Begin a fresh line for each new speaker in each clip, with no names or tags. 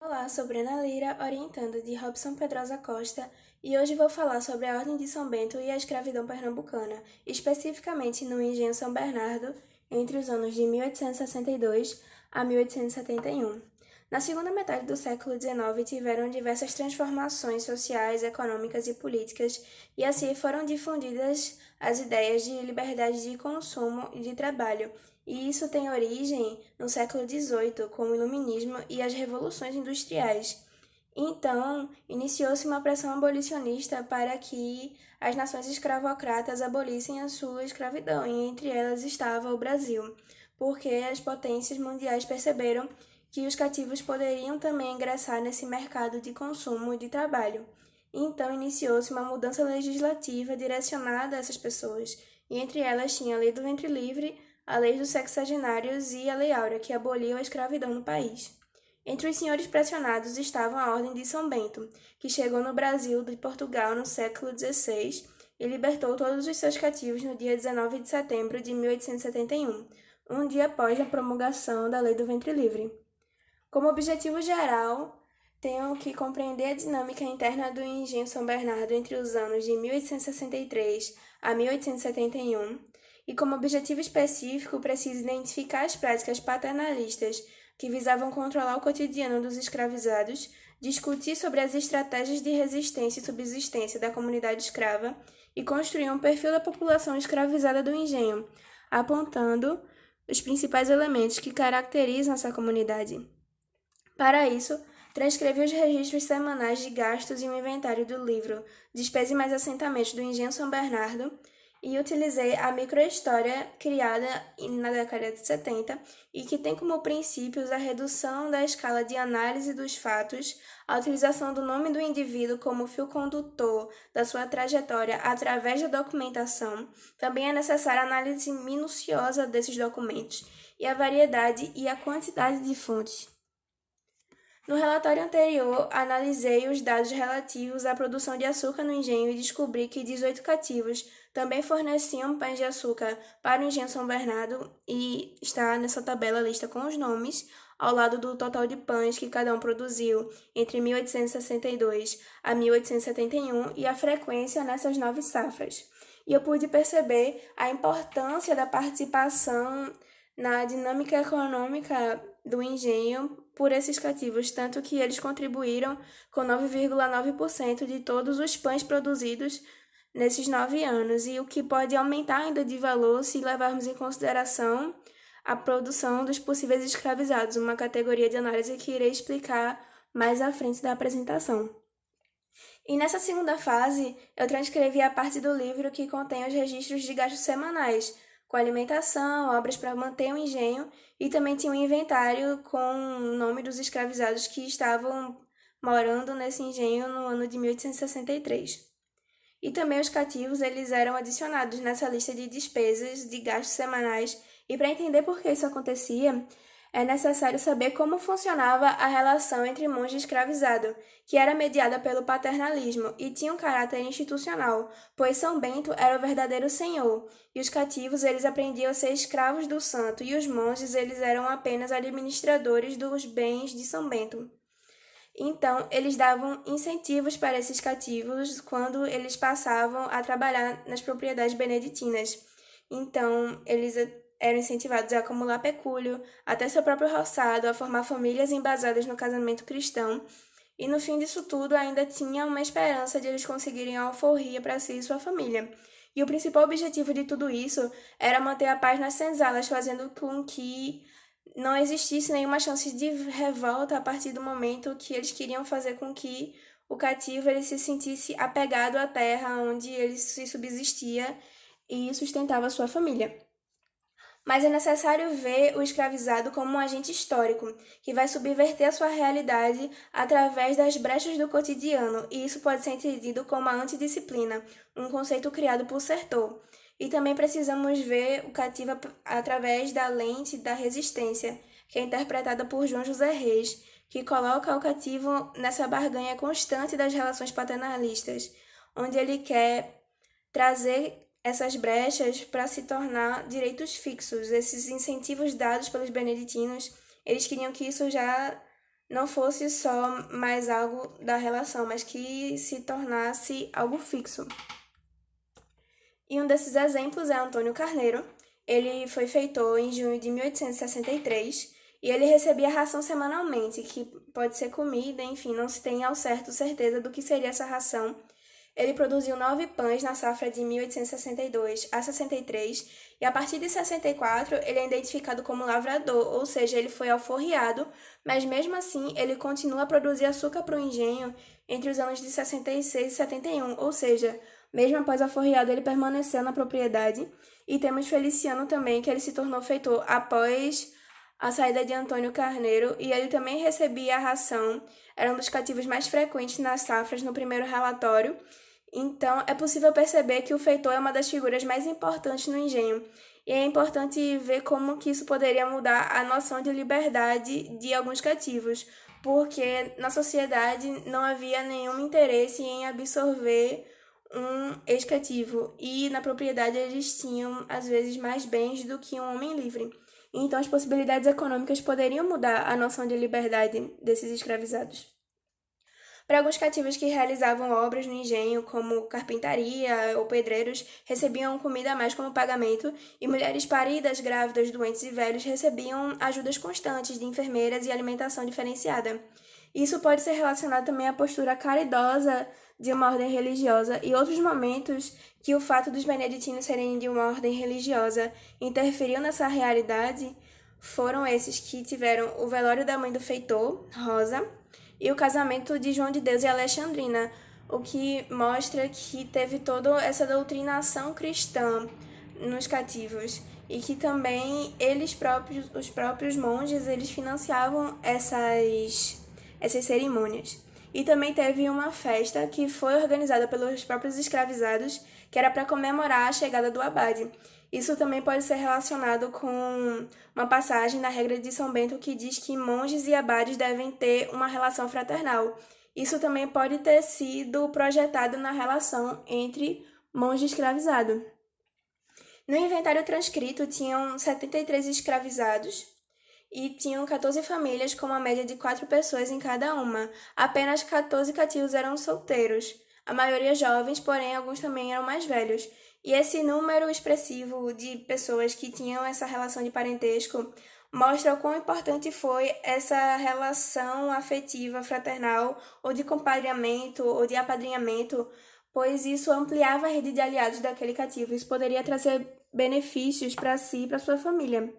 Olá, sou Brena Lira, orientanda de Robson Pedrosa Costa, e hoje vou falar sobre a Ordem de São Bento e a escravidão pernambucana, especificamente no Engenho São Bernardo, entre os anos de 1862 a 1871. Na segunda metade do século XIX, tiveram diversas transformações sociais, econômicas e políticas, e assim foram difundidas as ideias de liberdade de consumo e de trabalho, e isso tem origem no século XVIII, com o Iluminismo e as revoluções industriais. Então, iniciou-se uma pressão abolicionista para que as nações escravocratas abolissem a sua escravidão, e entre elas estava o Brasil, porque as potências mundiais perceberam que os cativos poderiam também ingressar nesse mercado de consumo e de trabalho. Então, iniciou-se uma mudança legislativa direcionada a essas pessoas, e entre elas tinha a Lei do Ventre Livre, a Lei dos Sexagenários e a Lei Áurea, que aboliu a escravidão no país. Entre os senhores pressionados estavam a Ordem de São Bento, que chegou no Brasil de Portugal no século XVI e libertou todos os seus cativos no dia 19 de setembro de 1871, um dia após a promulgação da Lei do Ventre Livre. Como objetivo geral, tenho que compreender a dinâmica interna do Engenho São Bernardo entre os anos de 1863 a 1871, e como objetivo específico, preciso identificar as práticas paternalistas que visavam controlar o cotidiano dos escravizados, discutir sobre as estratégias de resistência e subsistência da comunidade escrava e construir um perfil da população escravizada do engenho, apontando os principais elementos que caracterizam essa comunidade. Para isso, transcrevi os registros semanais de gastos e um inventário do livro Despesa e Mais Assentamentos do Engenho São Bernardo e utilizei a microhistória criada na década de 70 e que tem como princípios a redução da escala de análise dos fatos, a utilização do nome do indivíduo como fio condutor da sua trajetória através da documentação. Também é necessária a análise minuciosa desses documentos e a variedade e a quantidade de fontes. No relatório anterior, analisei os dados relativos à produção de açúcar no engenho e descobri que 18 cativos também forneciam pães de açúcar para o engenho São Bernardo e está nessa tabela lista com os nomes, ao lado do total de pães que cada um produziu entre 1862 a 1871 e a frequência nessas 9 safras. E eu pude perceber a importância da participação na dinâmica econômica do engenho por esses cativos, tanto que eles contribuíram com 9,9% de todos os pães produzidos nesses 9 anos, e o que pode aumentar ainda de valor se levarmos em consideração a produção dos possíveis escravizados, uma categoria de análise que irei explicar mais à frente da apresentação. E nessa segunda fase, eu transcrevi a parte do livro que contém os registros de gastos semanais, com alimentação, obras para manter o engenho, e também tinha um inventário com o nome dos escravizados que estavam morando nesse engenho no ano de 1863. E também os cativos, eles eram adicionados nessa lista de despesas de gastos semanais, e para entender por que isso acontecia, é necessário saber como funcionava a relação entre monge e escravizado, que era mediada pelo paternalismo e tinha um caráter institucional, pois São Bento era o verdadeiro senhor, e os cativos eles aprendiam a ser escravos do santo, e os monges eles eram apenas administradores dos bens de São Bento. Então, eles davam incentivos para esses cativos quando eles passavam a trabalhar nas propriedades beneditinas. Então, eles eram incentivados a acumular pecúlio, até seu próprio roçado, a formar famílias embasadas no casamento cristão, e no fim disso tudo ainda tinha uma esperança de eles conseguirem a alforria para si e sua família. E o principal objetivo de tudo isso era manter a paz nas senzalas, fazendo com que não existisse nenhuma chance de revolta a partir do momento que eles queriam fazer com que o cativo ele se sentisse apegado à terra onde ele se subsistia e sustentava sua família. Mas é necessário ver o escravizado como um agente histórico, que vai subverter a sua realidade através das brechas do cotidiano, e isso pode ser entendido como a antidisciplina, um conceito criado por Sertor. E também precisamos ver o cativo através da lente da resistência, que é interpretada por João José Reis, que coloca o cativo nessa barganha constante das relações paternalistas, onde ele quer trazer essas brechas para se tornar direitos fixos. Esses incentivos dados pelos beneditinos, eles queriam que isso já não fosse só mais algo da relação, mas que se tornasse algo fixo. E um desses exemplos é Antônio Carneiro. Ele foi feitor em junho de 1863 e ele recebia ração semanalmente, que pode ser comida, enfim, não se tem ao certo certeza do que seria essa ração. Ele produziu 9 pães na safra de 1862 a 63 e a partir de 64 ele é identificado como lavrador, ou seja, ele foi alforriado, mas mesmo assim ele continua a produzir açúcar para o engenho entre os anos de 66 e 71, ou seja, mesmo após alforriado ele permaneceu na propriedade. E temos Feliciano também, que ele se tornou feitor após a saída de Antônio Carneiro e ele também recebia a ração, era um dos cativos mais frequentes nas safras no primeiro relatório. Então, é possível perceber que o feitor é uma das figuras mais importantes no engenho. E é importante ver como que isso poderia mudar a noção de liberdade de alguns cativos, porque na sociedade não havia nenhum interesse em absorver um ex-cativo, e na propriedade eles tinham, às vezes, mais bens do que um homem livre. Então, as possibilidades econômicas poderiam mudar a noção de liberdade desses escravizados. Para alguns cativos que realizavam obras no engenho, como carpintaria ou pedreiros, recebiam comida a mais como pagamento, e mulheres paridas, grávidas, doentes e velhos recebiam ajudas constantes de enfermeiras e alimentação diferenciada. Isso pode ser relacionado também à postura caridosa de uma ordem religiosa e outros momentos que o fato dos beneditinos serem de uma ordem religiosa interferiu nessa realidade foram esses que tiveram o velório da mãe do feitor, Rosa, e o casamento de João de Deus e Alexandrina, o que mostra que teve toda essa doutrinação cristã nos cativos e que também eles próprios, os próprios monges, eles financiavam essas cerimônias. E também teve uma festa que foi organizada pelos próprios escravizados, que era para comemorar a chegada do abade. Isso também pode ser relacionado com uma passagem da regra de São Bento que diz que monges e abades devem ter uma relação fraternal. Isso também pode ter sido projetado na relação entre monge e escravizado. No inventário transcrito tinham 73 escravizados e tinham 14 famílias com uma média de 4 pessoas em cada uma. Apenas 14 cativos eram solteiros, a maioria jovens, porém alguns também eram mais velhos. E esse número expressivo de pessoas que tinham essa relação de parentesco mostra o quão importante foi essa relação afetiva, fraternal, ou de compadreamento, ou de apadrinhamento, pois isso ampliava a rede de aliados daquele cativo. Isso poderia trazer benefícios para si e para sua família.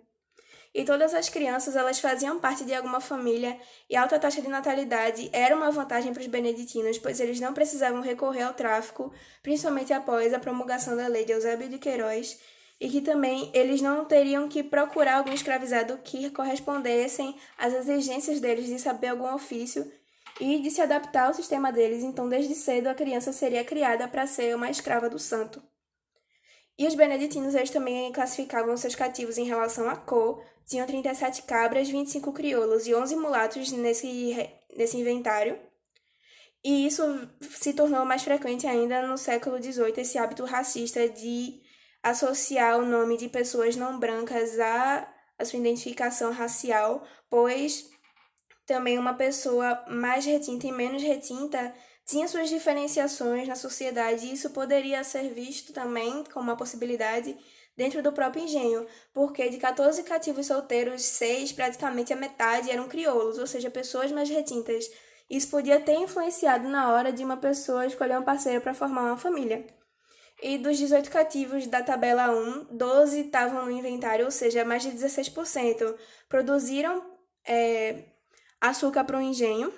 E todas as crianças, elas faziam parte de alguma família, e a alta taxa de natalidade era uma vantagem para os beneditinos, pois eles não precisavam recorrer ao tráfico, principalmente após a promulgação da lei de Eusébio de Queiroz, e que também eles não teriam que procurar algum escravizado que correspondessem às exigências deles de saber algum ofício e de se adaptar ao sistema deles. Então, desde cedo, a criança seria criada para ser uma escrava do santo. E os beneditinos, eles também classificavam seus cativos em relação à cor. Tinham 37 cabras, 25 crioulos e 11 mulatos nesse inventário. E isso se tornou mais frequente ainda no século XVIII, esse hábito racista de associar o nome de pessoas não brancas à sua identificação racial, pois também uma pessoa mais retinta e menos retinta tinha suas diferenciações na sociedade, e isso poderia ser visto também como uma possibilidade dentro do próprio engenho, porque de 14 cativos solteiros, 6, praticamente a metade, eram crioulos, ou seja, pessoas mais retintas. Isso podia ter influenciado na hora de uma pessoa escolher um parceiro para formar uma família. E dos 18 cativos da tabela 1, 12 estavam no inventário, ou seja, mais de 16% produziram açúcar para o engenho.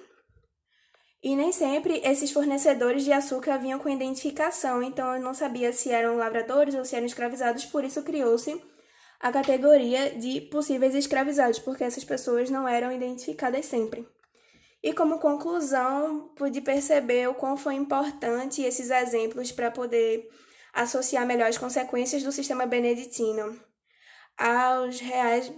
E nem sempre esses fornecedores de açúcar vinham com identificação, então eu não sabia se eram lavradores ou se eram escravizados, por isso criou-se a categoria de possíveis escravizados, porque essas pessoas não eram identificadas sempre. E como conclusão, pude perceber o quão foi importante esses exemplos para poder associar melhor as consequências do sistema beneditino aos reais,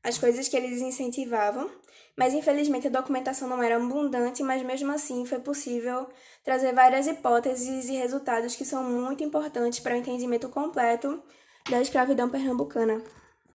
as coisas que eles incentivavam, mas infelizmente a documentação não era abundante, mas mesmo assim foi possível trazer várias hipóteses e resultados que são muito importantes para o entendimento completo da escravidão pernambucana.